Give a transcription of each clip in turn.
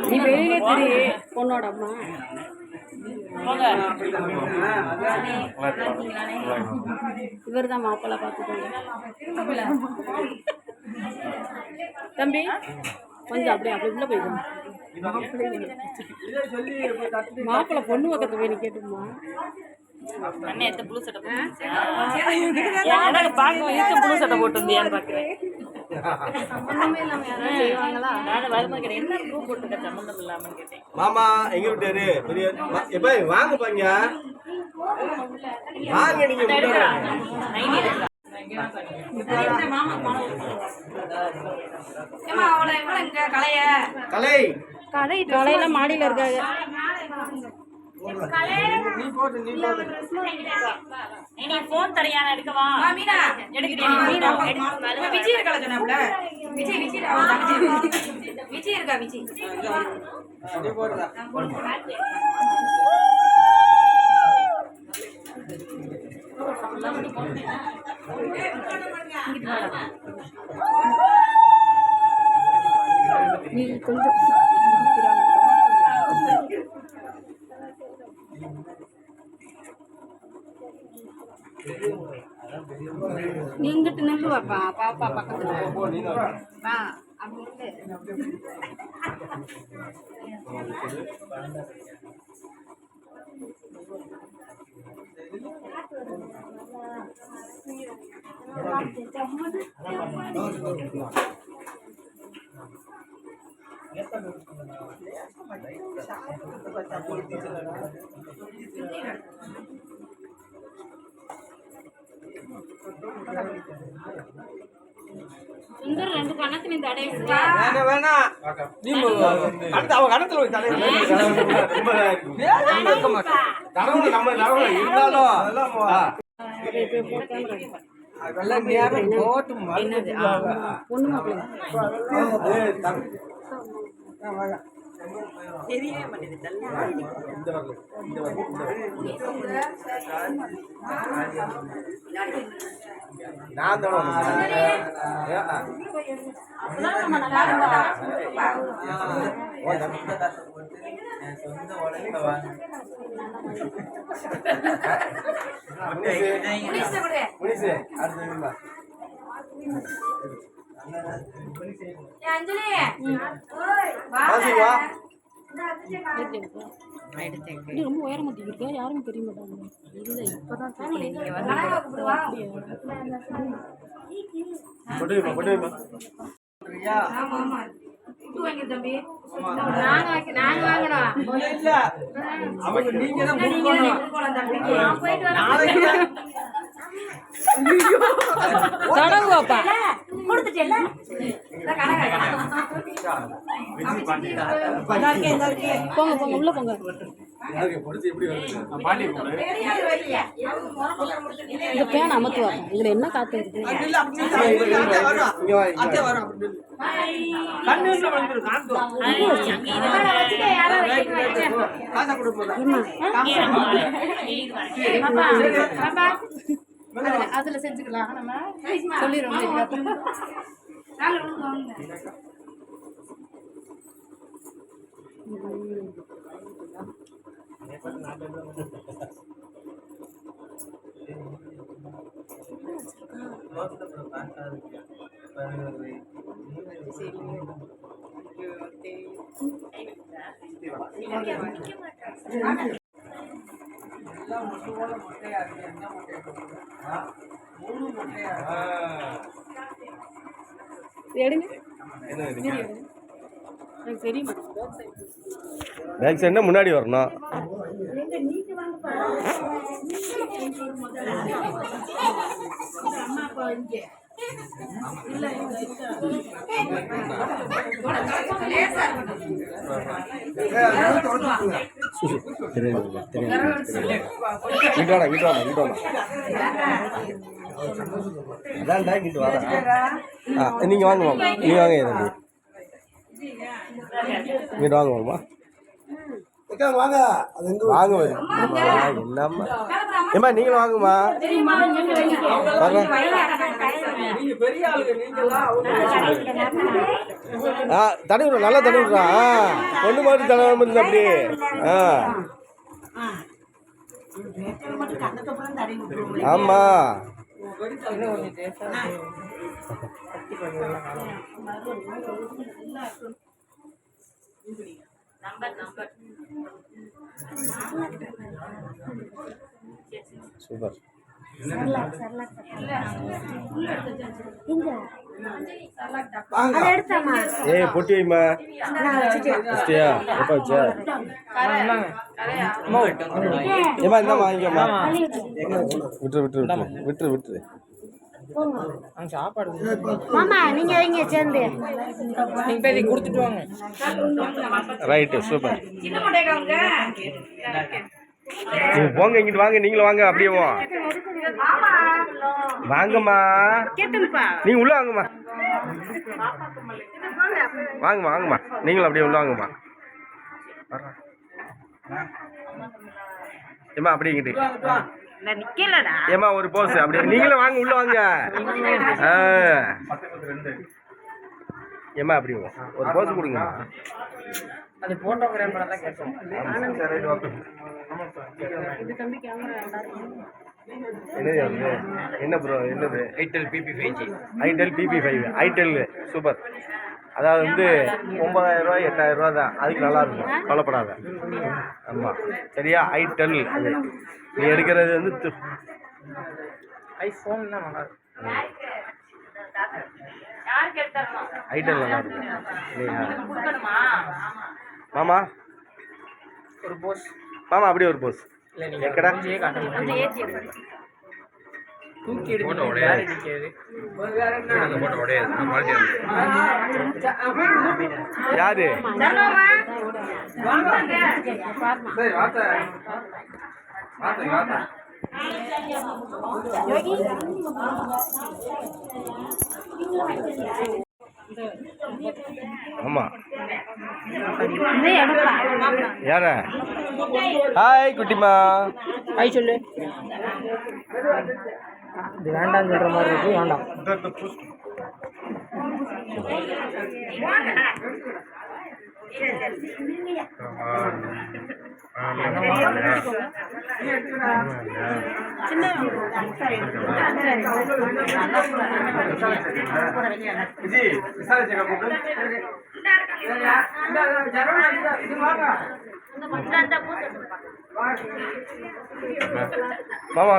நீ வெளியே திரி பொண்ணோட அம்மா இவர் தான் மாப்பிள்ளை பார்த்துக்கோங்க தம்பி கொஞ்சம் அப்படியே அப்படி உள்ள போய்க்கணும் மாப்பிள்ளை பொண்ணு பக்கத்து போய் கேட்டுமா எத்த புழு சட்டை புழு சட்டை போட்டுருந்தியான்னு பாக்குறேன் மாமா எங்க விட்டாரு பெரிய எப்ப வாங்க பாங்க வாங்க நீங்க கலை கலையில மாடியில இருக்காங்க நீ போன் தரையான எடுக்கவா மீனா எடுக்கிறேன் விஜய் இருக்கல சொன்னாப்ல விஜய் இருக்கா விஜய் நீ போடுடா நீ கொஞ்சம் நீ இங்கிட்டு நின்று வாப்பா பாப்பா பக்கத்துல வா அப்படி சுந்தர் ரெண்டு கணத்துல இந்த அடைய வேணா நீ அடுத்து அவ கணத்துல போய் தலை நம்ம இருந்தாலும் அதெல்லாம் நேரம் போட்டு பொண்ணு மாப்பிள்ளை தெரியவே மாட்டேங்குது நான் ரொம்ப உயரமா தூக்கிருக்கா யாரும் தெரிய மாட்டாங்க இல்ல இப்பதான் தடவுவாப்பா போங்க போங்க உள்ள போங்க இந்த பேன் அமத்துவாங்க இதுல என்ன காத்து இருக்கு அதுல செஞ்சுக்கலாம் நம்ம சொல்லிடுவோம் பேக் சைடுனா முன்னாடி வரணும். நீங்க வாங்க நீங்க வாங்க இங்கிட்ட வாங்க மாமா வாங்க என்னம்மா ஏமா நீங்களும் வாங்கம்மா பெரிய ஆளுங்க நீங்க தடவி விட்றா, நல்லா தடவி விட்றா. பொண்ணு மாதிரி தடவாம இருந்தா அப்படி. ஆமா சூப்பர். ஏய் பொட்டி வைமா. வச்சிட்டியா? எப்போ வச்சா? ஏமா இந்தாம்மா இங்கம்மா. விட்டுரு. சாப்பாடு மாமா நீங்க வைங்க சேர்ந்து நீங்க போய் கொடுத்துட்டு வாங்க. Right super. நீங்க போங்க, இங்கிட்டு வாங்க, நீங்களும் வாங்க, அப்படியே வாங்கம்மா. நீங்க உள்ள வாங்கம்மா, வாங்கம்மா, நீங்களும் அப்படியே உள்ள வாங்கம்மா. ஏமா அப்படியே இங்கிட்டு ஏமா ஒரு போஸ் அப்படியே நீங்களும் வாங்க, உள்ள வாங்க. ஏமா அப்படி ஒரு போஸ் கொடுங்க. அது போட்டோகிராஃபர் தான் கேட்டோம். என்ன ப்ரோ என்னது? Itel PP5 itel super. அதாவது வந்து 9,000 ரூபாய் 8,000 ரூபா தான். அதுக்கு நல்லா இருக்கும், கவலைப்படாத. ஆமாம் சரியா? ஐடெல் அது நீ எடுக்கிறது வந்து ஐஃபோன் தான் நல்லா இருக்கும். ஐடெல் நல்லா இருக்கும். மாமா ஒரு போஸ் மாமா அப்படியே ஒரு போஸ். எக்கடா தூக்கி எடுத்து யாரு? ஆமா யார? ஹாய் குட்டிமா. ஹாய் சொல்லு. இது வேண்டாம்னு சொல்ற மாதிரி இருக்கு. வேண்டாம். மாமா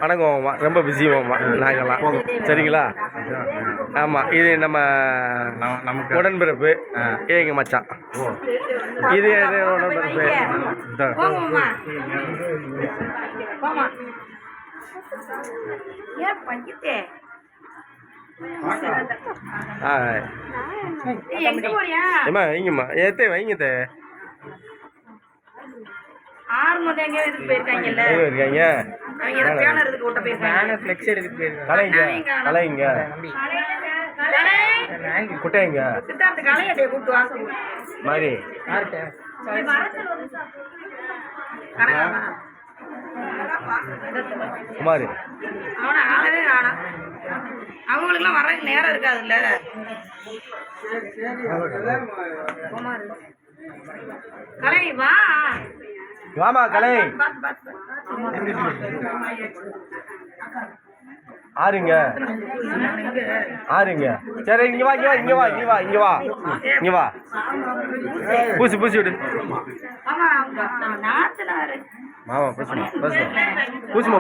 வணக்கம் மாமா. ரொம்ப பிஸி மாமா நாங்கள்லாம். சரிங்களா? ஆமாம் இது நமக்கு உடன்பிறப்பு. இது எங்கள் மச்சான். இது உடன்பிறப்பு. ஏமா வைங்கம்மா, ஏத்தே வைங்க தே. குட்டைங்க மாதிரி குமாரி அவங்களுக்குலாம் வர நேரம் இருக்காதுல்ல. கலை வா வாமா கலை. ஆறுங்க சரி இங்க வா. பூசி விடு மாமா.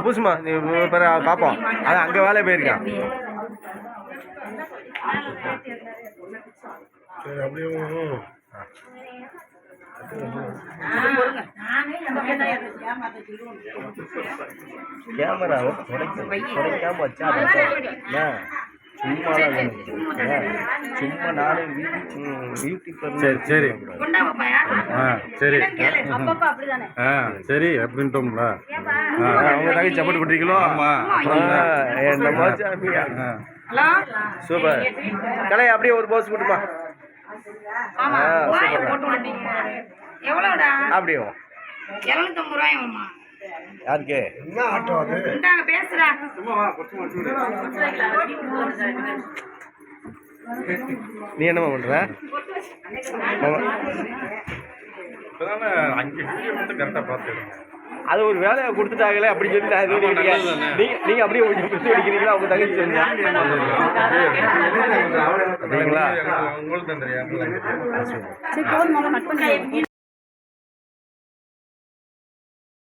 பூசுமா நீ பாப்போம். அது அங்க வேலை போயிருக்கான். கேமரா உடைக்காம வச்சா சும்மா நானே யூடியூப். சரி சரி சரி அப்படின்ட்டோம்ல. அவங்க தகை சப்போர்ட் பண்ணுறீங்களோ? சூப்பர். கலை அப்படியே ஒரு போஸ் கொடுப்பா. எவ்வளோடா? அப்படியே 750 ரூபாய்மா. யாருக்கு? பேசுறா நீ என்னம்மா பண்ற? இப்போதானே 5 வீடியோ மட்டும் கரெக்டாக பார்த்துருக்கேன். அது ஒரு வேலையை கொடுத்துட்டாங்களே அப்படி சொல்லி நான் இது பண்ணிருக்கேன். நீங்க அப்படியே பிடிச்சி அடிக்கிறீங்களா அவங்க தங்கச்சி சொன்னீங்க உங்களுக்கு தான் தெரியும். சரி போதும் மாமா கட் பண்ணி